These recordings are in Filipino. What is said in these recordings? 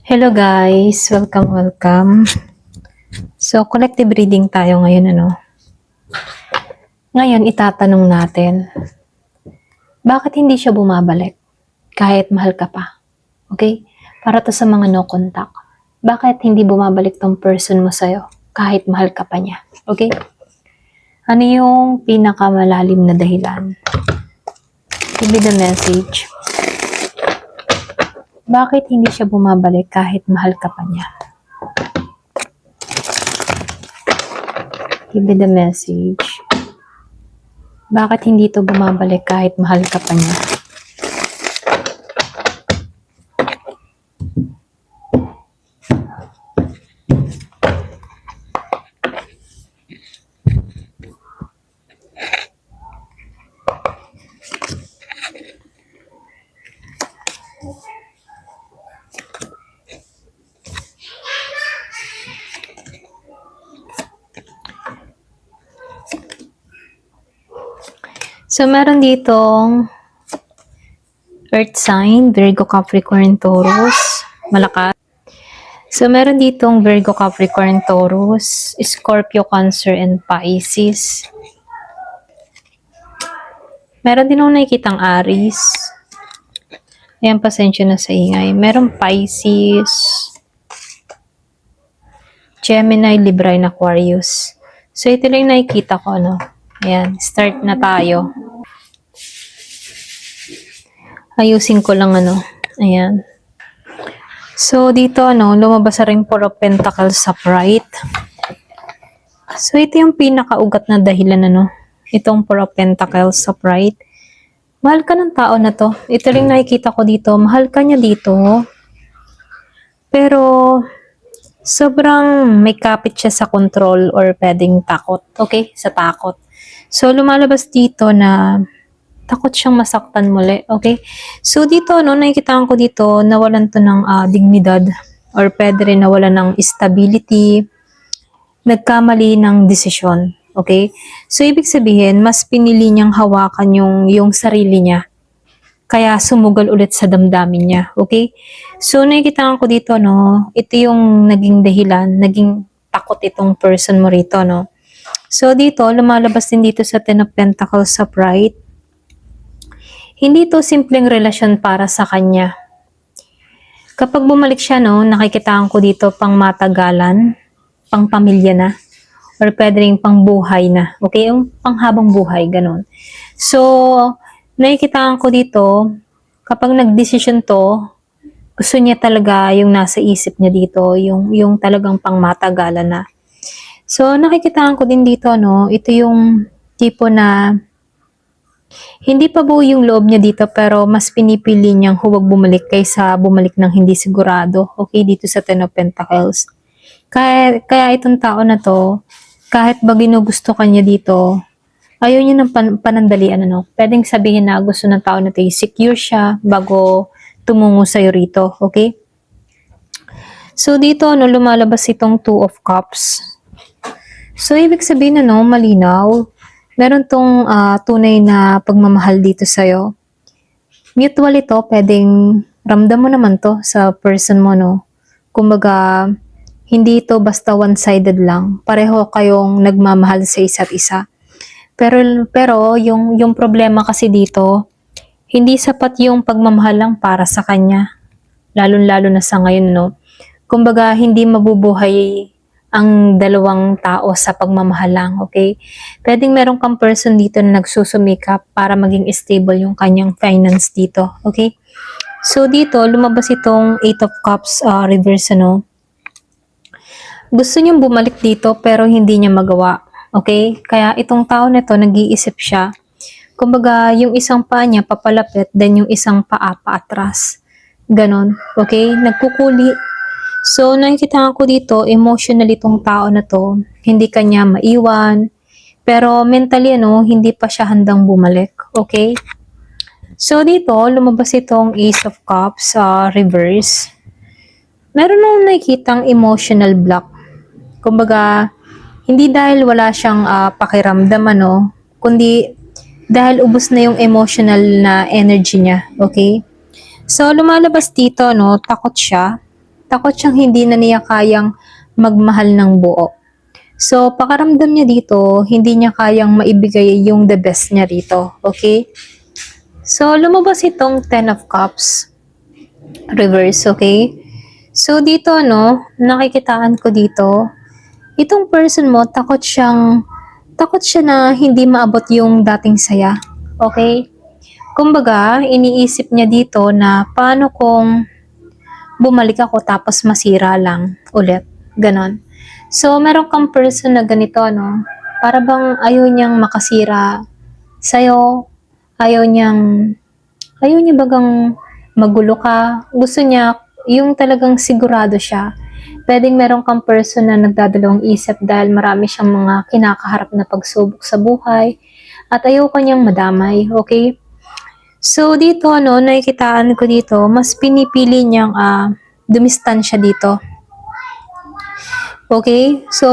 Hello guys, welcome. So, collective reading tayo ngayon, ano? Ngayon, itatanong natin, bakit hindi siya bumabalik kahit mahal ka pa? Okay? Para to sa mga no contact. Bakit hindi bumabalik tong person mo sa'yo kahit mahal ka pa niya? Okay? Ano yung pinakamalalim na dahilan? Give me the message. Bakit hindi siya bumabalik kahit mahal ka pa niya? Give me the message. Bakit hindi to bumabalik kahit mahal ka pa niya? So, meron ditong Earth sign, Virgo, Capricorn, Taurus, Malakas. So, meron ditong Virgo, Capricorn, Taurus, Scorpio, Cancer, and Pisces. Meron din akong nakikitang Aries. Ayan, pasensya na sa ingay. Meron Pisces, Gemini, Libra, and Aquarius. So, ito lang yung nakikita ko, no? Ayan, start na tayo. Ayusin ko lang, ano. Ayan. So, dito, ano, lumabas na rin Four of Pentacles upright. So, ito yung pinakaugat na dahilan, ano. Itong Four of Pentacles upright. Mahal ka ng tao na to. Ito rin nakikita ko dito. Mahal ka niya dito. Pero, sobrang may kapit siya sa control or pwedeng takot. Okay? Sa takot. So, lumalabas dito na takot siyang masaktan muli. Okay? So, dito, no, nakikita ko dito, nawalan to ng dignidad or pwede rin nawalan ng stability, nagkamali ng desisyon. Okay? So, ibig sabihin, mas pinili niyang hawakan yung sarili niya. Kaya sumugal ulit sa damdamin niya. Okay? So, nakikita ko dito, no, ito yung naging dahilan, naging takot itong person mo rito, no. So, dito, lumalabas din dito sa Ten of Pentacles upright. Hindi to simpleng relasyon para sa kanya. Kapag bumalik siya, no, nakikitaan ko dito pang matagalan, pang pamilya na, or pwede rin pang buhay na. Okay? Yung panghabang buhay, ganun. So, nakikitaan ko dito, kapag nagdesisyon to, gusto niya talaga yung nasa isip niya dito, yung talagang pang matagalan na. So, nakikitaan ko din dito, no, ito yung tipo na hindi pa buo yung loob niya dito pero mas pinipili niyang huwag bumalik kaysa bumalik ng hindi sigurado. Okay, dito sa Ten of Pentacles. Kaya itong tao na to, kahit ba ginugusto kanya dito, ayaw niya ng panandalian, ano. Pwedeng sabihin na gusto ng tao na to, secure siya bago tumungo sa'yo rito. Okay? So, dito, no, lumalabas itong Two of Cups. So, ibig sabihin, ano, malinaw, meron tong tunay na pagmamahal dito sa'yo. Mutual ito, pwedeng ramdam mo naman to sa person mo, no? Kumbaga, hindi ito basta one-sided lang. Pareho kayong nagmamahal sa isa't isa. Pero yung problema kasi dito, hindi sapat yung pagmamahal lang para sa kanya. Lalo-lalo na sa ngayon, no? Kumbaga, hindi mabubuhay ang dalawang tao sa pagmamahal lang, okay? Pwedeng meron kang person dito na nagsusumikap para maging stable yung kanyang finance dito, okay? So, dito, lumabas itong Eight of Cups reverse, ano? Gusto niyang bumalik dito pero hindi niya magawa, okay? Kaya itong tao na to, nag-iisip siya. Kumbaga, yung isang paa niya papalapit, then yung isang paa paatras. Ganon, okay? Nagkukuli. So, nakikita ko dito, emotional itong tao na to. Hindi kanya maiwan. Pero mentally, ano, hindi pa siya handang bumalik. Okay? So, dito, lumabas itong Ace of Cups reverse. Meron nung nakikitang emotional block. Kumbaga, hindi dahil wala siyang pakiramdam, ano, kundi dahil ubos na yung emotional na energy niya. Okay? So, lumalabas dito, no, takot siya. Takot siyang hindi na niya kayang magmahal ng buo. So, pakaramdam niya dito, hindi niya kayang maibigay yung the best niya rito. Okay? So, lumabas itong Ten of Cups. Reverse, okay? So, dito, nakikitaan ko dito, itong person mo, takot siya na hindi maabot yung dating saya. Okay? Kumbaga, iniisip niya dito na paano kung bumalik ako tapos masira lang ulit. Ganon. So, meron kang person na ganito, para bang ayaw niyang makasira sa'yo, ayaw niya bagang magulo ka, gusto niya yung talagang sigurado siya. Pwedeng meron kang person na nagdadalawang isip dahil marami siyang mga kinakaharap na pagsubok sa buhay at ayaw kanyang madamay, okay? So, dito, nakikitaan ko dito, mas pinipili niyang dumistansya dito. Okay? So,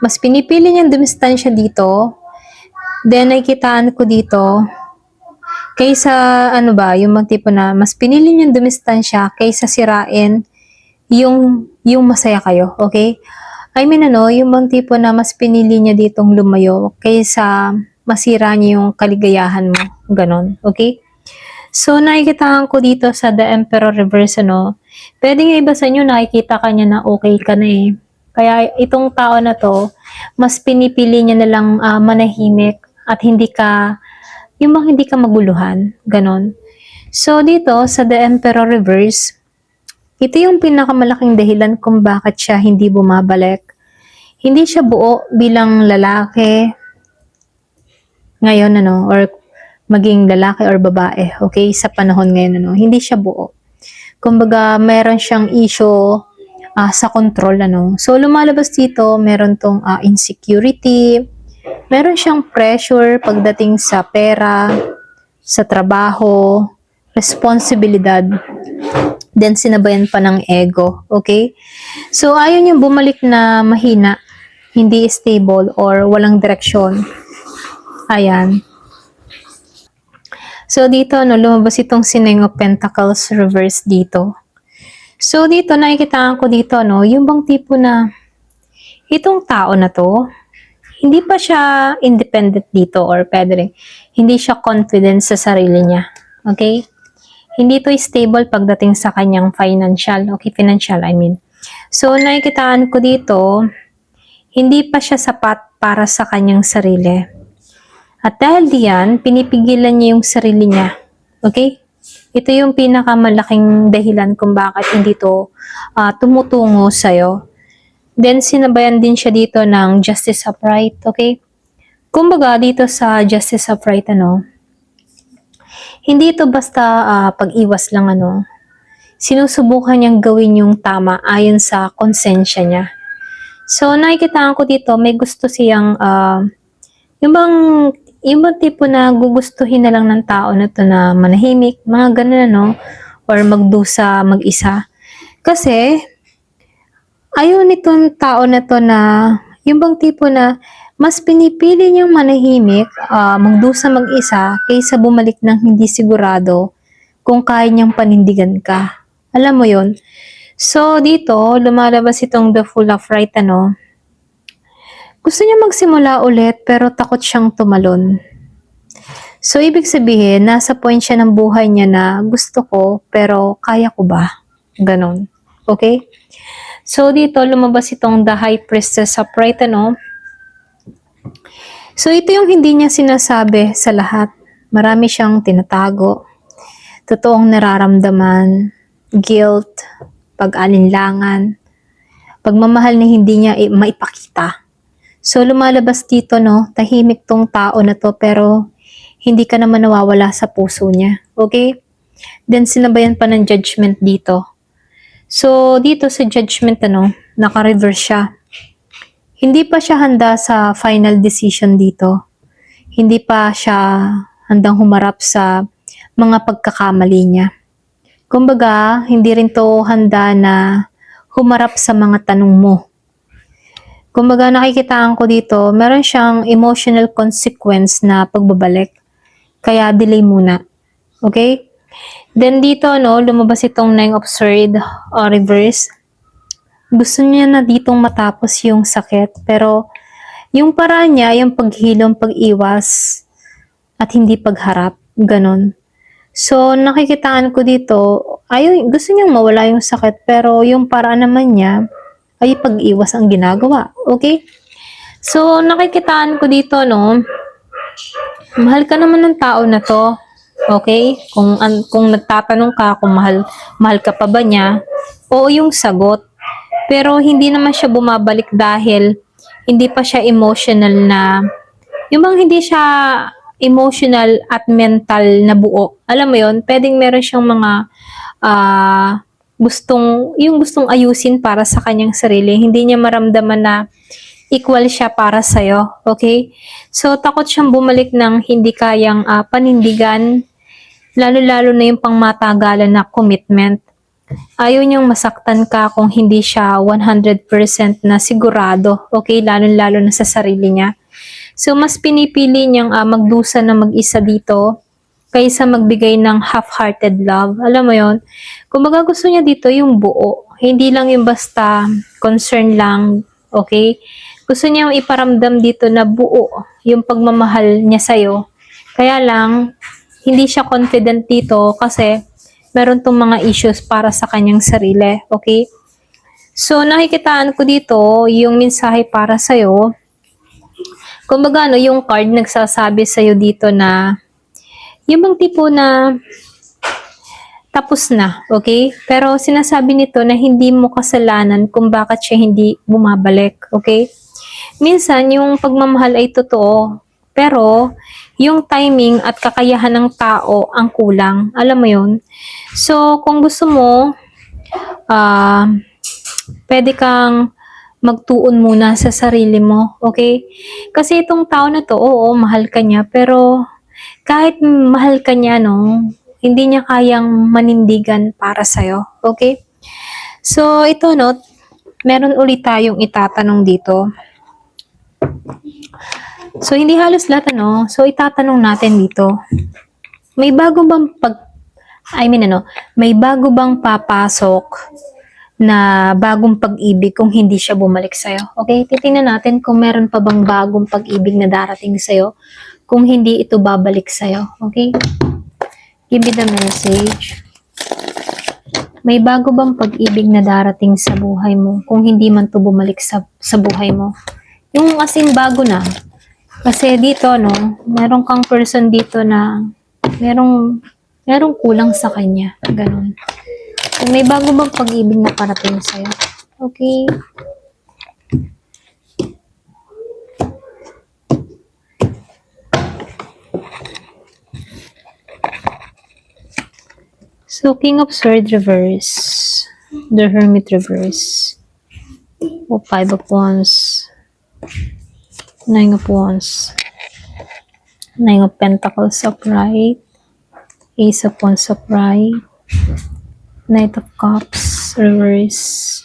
mas pinipili niyang dumistansya dito. Then, nakikitaan ko dito, kaysa, yung mga tipo na, mas pinili niyang dumistansya kaysa sirain yung masaya kayo. Okay? I mean, yung mga tipo na mas pinili niya ditong lumayo kaysa masira niya yung kaligayahan mo. Ganon. Okay? So, nakikitaan ko dito sa The Emperor Reverse, pwedeng iba sa inyo, nakikita ka niya na okay ka na eh. Kaya itong tao na to, mas pinipili niya na lang manahimik at hindi ka maguluhan. Ganon. So, dito sa The Emperor Reverse, ito yung pinakamalaking dahilan kung bakit siya hindi bumabalik. Hindi siya buo bilang lalaki ngayon, or maging lalaki or babae, okay, sa panahon ngayon, hindi siya buo. Kumbaga, meron siyang issue sa control, So, lumalabas dito, meron tong insecurity, meron siyang pressure pagdating sa pera, sa trabaho, responsibilidad, then sinabayan pa ng ego, okay? So, ayaw niyang bumalik na mahina, hindi stable, or walang direksyon. Ayan. So, dito, lumabas itong Nine of Pentacles reverse dito. So, dito, nakikitaan ko dito, yung bang tipo na, itong tao na to, hindi pa siya independent dito, or pwede rin, hindi siya confident sa sarili niya. Okay? Hindi to stable pagdating sa kanyang financial. Okay, financial, I mean. So, nakikitaan ko dito, hindi pa siya sapat para sa kanyang sarili. At dahil diyan, pinipigilan niya yung sarili niya. Okay? Ito yung pinakamalaking dahilan kung bakit hindi to tumutungo sa'yo. Then, sinabayan din siya dito ng Justice Upright. Okay? Kumbaga, dito sa Justice Upright, hindi ito basta pag-iwas lang, sinusubukan niyang gawin yung tama ayon sa konsensya niya. So, nakikitaan ko dito, may gusto siyang, yung bang tipo na gugustuhin na lang ng tao na to na manahimik, mga ganun, or magdusa, mag-isa. Kasi, ayaw nitong tao na to na, yung bang tipo na, mas pinipili niyang manahimik, magdusa, mag-isa, kaysa bumalik ng hindi sigurado kung kaya niyang panindigan ka. Alam mo yon. So, dito, lumalabas itong The Fool of Right, gusto niya magsimula ulit pero takot siyang tumalon. So, ibig sabihin, nasa point siya ng buhay niya na gusto ko pero kaya ko ba? Ganon. Okay? So, dito lumabas itong The High Priestess upright, So, ito yung hindi niya sinasabi sa lahat. Marami siyang tinatago. Totoong nararamdaman, guilt, pag-alinlangan, pagmamahal na hindi niya maipakita. So, lumalabas dito, tahimik tong tao na to, pero hindi ka naman nawawala sa puso niya. Okay? Then, sinabayan pa ng judgment dito. So, dito sa judgment, naka-reverse siya. Hindi pa siya handa sa final decision dito. Hindi pa siya handang humarap sa mga pagkakamali niya. Kumbaga, hindi rin to handa na humarap sa mga tanong mo. Kumbaga, nakikitaan ko dito, meron siyang emotional consequence na pagbabalik. Kaya, delay muna. Okay? Then, dito, lumabas itong Nine of Swords reverse. Gusto niya na ditong matapos yung sakit, pero yung paraan niya, yung paghilom, pag-iwas, at hindi pagharap, ganon. So, nakikitaan ko dito, gusto niyang mawala yung sakit, pero yung paraan naman niya, ay pag-iwas ang ginagawa. Okay? So, nakikitaan ko dito, no, mahal ka naman ng tao na to. Okay? Kung nagtatanong ka kung mahal ka pa ba niya, oo yung sagot. Pero hindi naman siya bumabalik dahil hindi pa siya emotional na, yung bang hindi siya emotional at mental na buo. Alam mo yon, pwedeng meron siyang mga gustong ayusin para sa kanyang sarili. Hindi niya maramdaman na equal siya para sa'yo. Okay? So, takot siyang bumalik ng hindi kayang panindigan, lalo-lalo na yung pangmatagalan na commitment. Ayaw niyang masaktan ka kung hindi siya 100% na sigurado. Okay? Lalo-lalo na sa sarili niya. So, mas pinipili niyang magdusa na mag-isa dito kaysa magbigay ng half-hearted love. Alam mo yon? Kumbaga gusto niya dito yung buo. Hindi lang yung basta concern lang. Okay? Gusto niya iparamdam dito na buo yung pagmamahal niya sa'yo. Kaya lang, hindi siya confident dito kasi meron tong mga issues para sa kanyang sarili. Okay? So, nakikitaan ko dito yung mensahe para sa'yo. Kumbaga, yung card nagsasabi sa'yo dito na yung bang tipo na tapos na, okay? Pero sinasabi nito na hindi mo kasalanan kung bakit siya hindi bumabalik, okay? Minsan, yung pagmamahal ay totoo, pero yung timing at kakayahan ng tao ang kulang. Alam mo yun? So, kung gusto mo, pwede kang magtuon muna sa sarili mo, okay? Kasi itong tao na to, oo, mahal ka niya, pero kahit mahal ka niya, no, hindi niya kayang manindigan para sa'yo, okay? So, ito, no, meron ulit tayong itatanong dito. So, hindi halos lahat, ano, so itatanong natin dito, may bago bang may bago bang papasok na bagong pag-ibig kung hindi siya bumalik sa'yo. Okay? Titingnan natin kung meron pa bang bagong pag-ibig na darating sa'yo kung hindi ito babalik sa'yo. Okay? Give me the message. May bago bang pag-ibig na darating sa buhay mo kung hindi man to bumalik sa buhay mo? Yung asing bago na. Kasi dito, no, meron kang person dito na merong kulang sa kanya. Ganon. May bago bang pag-ibig na parating sa'yo? Okay. So, King of Swords reverse. The Hermit reverse. O, 5 of Wands. 9 of Wands. 9 of Pentacles upright. Ace of Wands upright. Knight of Cups, reverse.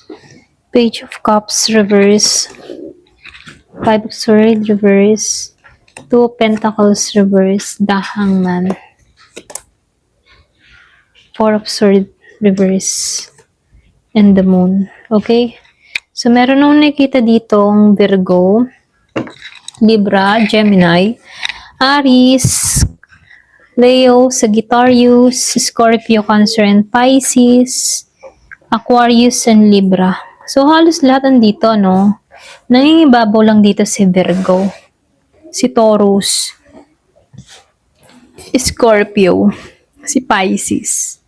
Page of Cups, reverse. 5 of Swords, reverse. 2 of Pentacles, reverse. The Hangman. 4 of Swords, reverse. And the Moon. Okay? So, meron nung nakita ditong Virgo, Libra, Gemini, Aries, Leo, Sagittarius, Scorpio, Cancer, and Pisces, Aquarius, and Libra. So, halos lahat andito, no? Nangingibabaw lang dito si Virgo, si Taurus, Scorpio, si Pisces.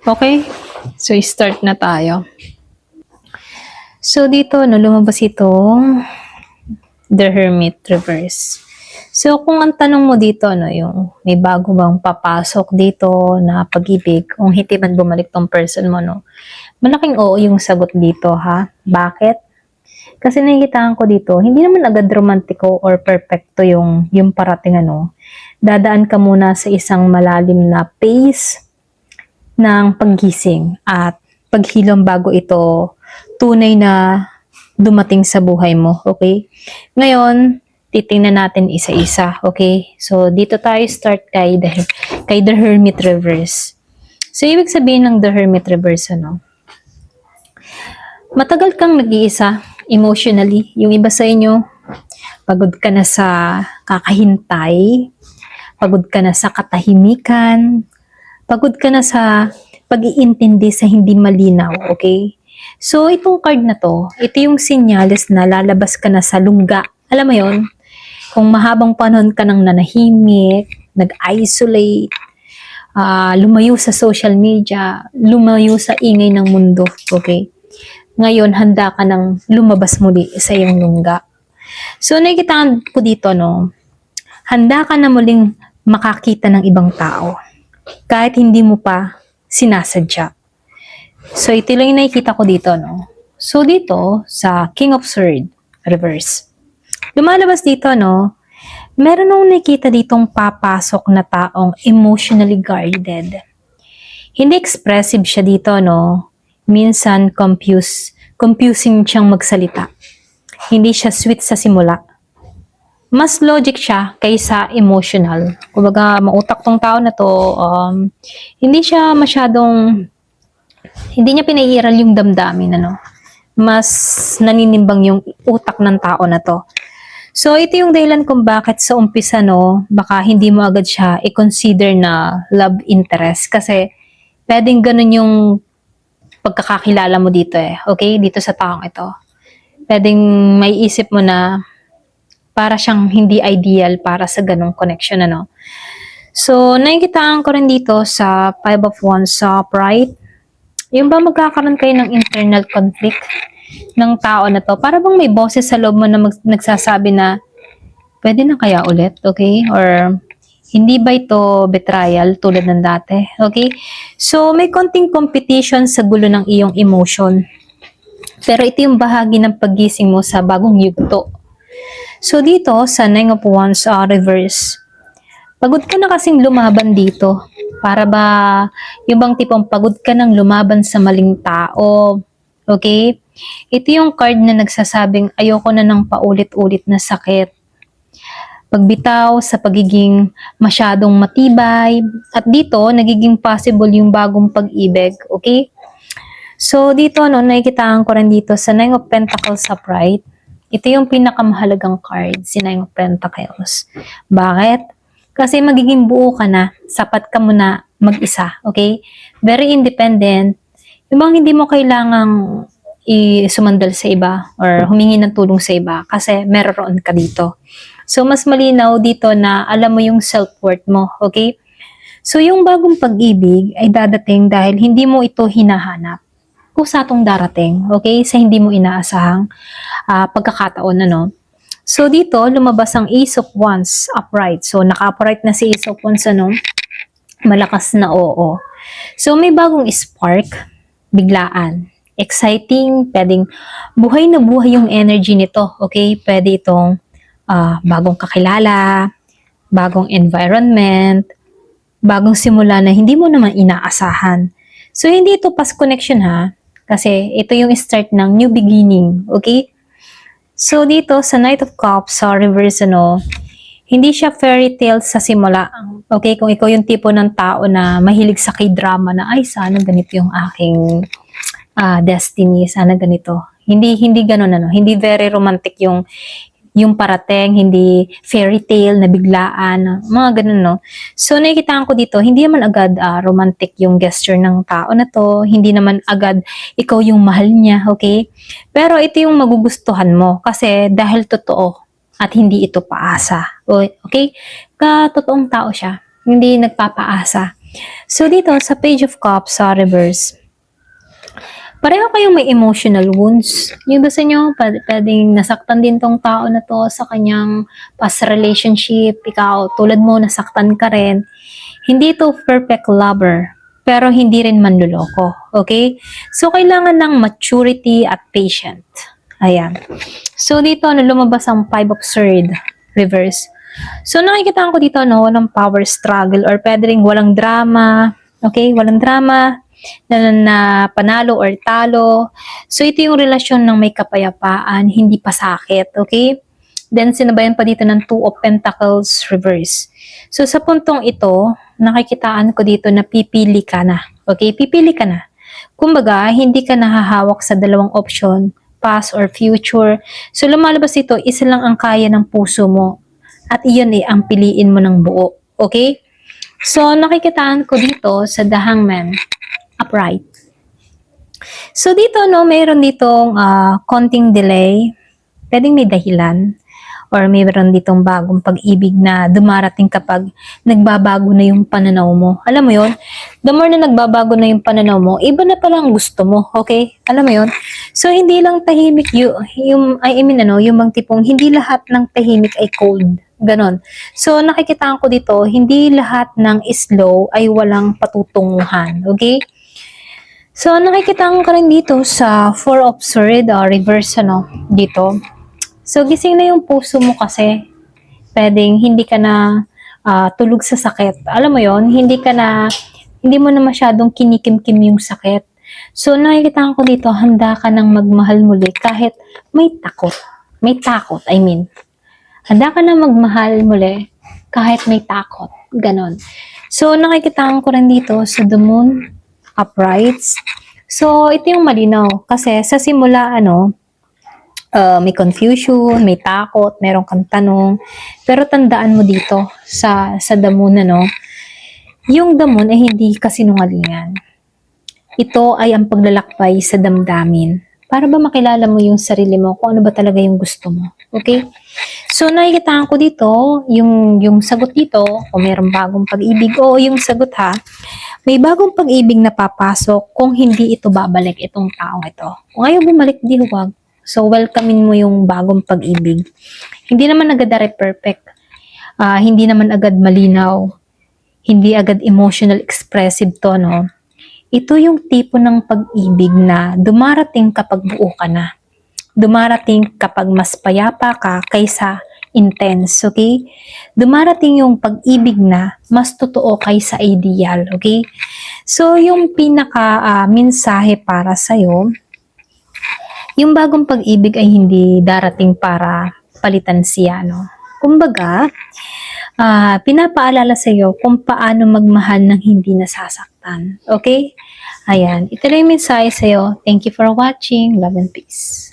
Okay? So, start na tayo. So, dito, no, lumabas itong The Hermit reverse. So, kung ang tanong mo dito, no, yung may bago bang papasok dito na pag-ibig, kung hindi man bumalik tong person mo, no, malaking oo yung sagot dito, ha? Bakit? Kasi nakikitaan ko dito, hindi naman agad romantiko or perfecto yung parating, ano. Dadaan ka muna sa isang malalim na pace ng paggising at paghilom bago ito tunay na dumating sa buhay mo, okay? Ngayon, titingnan natin isa-isa, okay? So, dito tayo start kay The Hermit reverse. So, ibig sabihin ng The Hermit reverse, ano? Matagal kang nag-iisa emotionally. Yung iba sa inyo, pagod ka na sa kakahintay, pagod ka na sa katahimikan, pagod ka na sa pag-iintindi sa hindi malinaw, okay? So, itong card na to, ito yung senyales na lalabas ka na sa lungga. Alam mo yon? Kung mahabang panahon ka nang nanahimik, nag-isolate, lumayo sa social media, lumayo sa ingay ng mundo, okay? Ngayon, handa ka nang lumabas muli sa iyong lungga. So, nakikita ko dito, no, handa ka na muling makakita ng ibang tao kahit hindi mo pa sinasadya. So, ito lang yung nakikita ko dito, no. So, dito, sa King of Swords, reverse. Lumalabas dito, no, meron nung nakikita ditong papasok na taong emotionally guarded. Hindi expressive siya dito, no. Minsan, confusing siyang magsalita. Hindi siya sweet sa simula. Mas logic siya kaysa emotional. Kumbaga, mautak tong tao na to, hindi siya masyadong, hindi niya pinaiiral yung damdamin, ano. Mas naninimbang yung utak ng tao na to. So, ito yung dahilan kung bakit sa umpisa, no, baka hindi mo agad siya i-consider na love interest. Kasi, pwedeng ganun yung pagkakakilala mo dito okay? Dito sa taong ito. Pwedeng may isip mo na para siyang hindi ideal para sa ganung connection, ano. So, nakikitaan ko rin dito sa Five of Wands sa Pride. Yung ba magkakaroon kayo ng internal conflict ng tao na to? Para bang may boses sa loob mo na nagsasabi na pwede na kaya ulit, okay? Or hindi ba ito betrayal tulad ng dati, okay? So, may konting competition sa gulo ng iyong emotion. Pero ito yung bahagi ng paggising mo sa bagong yugto. So, dito sa Nine of Wands reverse, pagod ka na kasing lumaban dito. Para ba, yung bang tipong pagod ka nang lumaban sa maling tao. Okay? Ito yung card na nagsasabing ayoko na ng paulit-ulit na sakit. Pagbitaw sa pagiging masyadong matibay. At dito, nagiging possible yung bagong pag-ibig. Okay? So, dito, no, nakikitaan ko rin dito sa Nine of Pentacles sa Pride. Ito yung pinakamahalagang card, si Nine of Pentacles. Bakit? Kasi magiging buo ka na, sapat ka muna mag-isa, okay? Very independent. Yung bang hindi mo kailangang sumandal sa iba or humingi ng tulong sa iba kasi meron ka dito. So, mas malinaw dito na alam mo yung self-worth mo, okay? So, yung bagong pag-ibig ay dadating dahil hindi mo ito hinahanap. Kusatong darating, okay? Sa hindi mo inaasahang pagkakataon, ano? So, dito, lumabas ang Ace of Wands upright. So, naka-upright na si Ace of Wands, ano? Malakas na oo. So, may bagong spark, biglaan. Exciting, pwedeng buhay na buhay yung energy nito, okay? Pwede itong bagong kakilala, bagong environment, bagong simula na hindi mo naman inaasahan. So, hindi ito past connection ha, kasi ito yung start ng new beginning, okay? So, dito sa Knight of Cups, sa reverse, ano, hindi siya fairy tale sa simula. Okay, kung ikaw yung tipo ng tao na mahilig sa k-drama na, ay, sana ganito yung aking destiny, sana ganito. Hindi ganun, ano, hindi very romantic yung parating, hindi fairy tale na biglaan, mga ganun, no. So, nakikitaan ko dito, hindi naman agad romantic yung gesture ng tao na to, hindi naman agad ikaw yung mahal niya, okay? Pero ito yung magugustuhan mo kasi dahil totoo at hindi ito paasa, okay? Totoong tao siya, hindi nagpapaasa. So, dito sa Page of Cups sa reverse, pareho kayong may emotional wounds. Yung gusto nyo, pwedeng nasaktan din tong tao na to sa kanyang past relationship. Ikaw, tulad mo, nasaktan ka rin. Hindi to perfect lover, pero hindi rin manluloko. Okay? So, kailangan ng maturity at patient. Ayan. So, dito, lumabas ang Five of Swords, reverse. So, nakikita ko dito, no, walang power struggle or pwede rin walang drama. Okay? Walang drama na panalo or talo. So, ito yung relasyon ng may kapayapaan, hindi pa sakit, okay? Then, sinabayan pa dito ng Two of Pentacles reverse. So, sa puntong ito, nakikitaan ko dito na pipili ka na, okay? Pipili ka na. Kumbaga, hindi ka nahahawak sa dalawang option, past or future. So, lumalabas dito, isa lang ang kaya ng puso mo. At iyon ang piliin mo ng buo. Okay? So, nakikitaan ko dito sa The Hangman, upright. So, dito, no, mayroon ditong konting delay. Pwedeng may dahilan or mayroon ditong bagong pag-ibig na dumarating kapag nagbabago na yung pananaw mo. Alam mo yon? The more na nagbabago na yung pananaw mo, iba na pala ang gusto mo. Okay? Alam mo yon? So, hindi lang tahimik yung bang tipong hindi lahat ng tahimik ay cold. Ganon. So, nakikitaan ko dito, hindi lahat ng slow ay walang patutunguhan. Okay? So, nakikitaan ko rin dito sa Four of Swords, reverse, dito. So, gising na yung puso mo kasi. Pwedeng hindi ka na tulog sa sakit. Alam mo yon, hindi mo na masyadong kinikim-kim yung sakit. So, nakikita ko dito, handa ka nang magmahal muli kahit may takot. May takot, I mean. Handa ka nang magmahal muli kahit may takot. Ganon. So, nakikita ko rin dito sa The Moon, uprights. So, ito yung malinaw. Kasi sa simula, may confusion, may takot, meron kang tanong. Pero tandaan mo dito sa damon, yung damon ay hindi kasinungalingan. Ito ay ang paglalakbay sa damdamin. Para ba makilala mo yung sarili mo, kung ano ba talaga yung gusto mo. Okay? So, nakikita ko dito, yung sagot dito, o mayroong bagong pag-ibig, o yung sagot may bagong pag-ibig na papasok kung hindi ito babalik itong taong ito. Kung ayaw bumalik, di huwag. So, welcomein mo yung bagong pag-ibig. Hindi naman agad perfect. Hindi naman agad malinaw. Hindi agad emotional expressive to, no? Ito yung tipo ng pag-ibig na dumarating kapag buo ka na. Dumarating kapag mas payapa ka kaysa intense, okay? Dumarating yung pag-ibig na mas totoo kaysa ideal, okay? So, yung mensahe para sa'yo, yung bagong pag-ibig ay hindi darating para palitan siya, no? Kumbaga, pinapaalala sa iyo kung paano magmahal ng hindi nasasaktan. Okay? Ayan. Ito na yung mensahe sa iyo. Thank you for watching. Love and peace.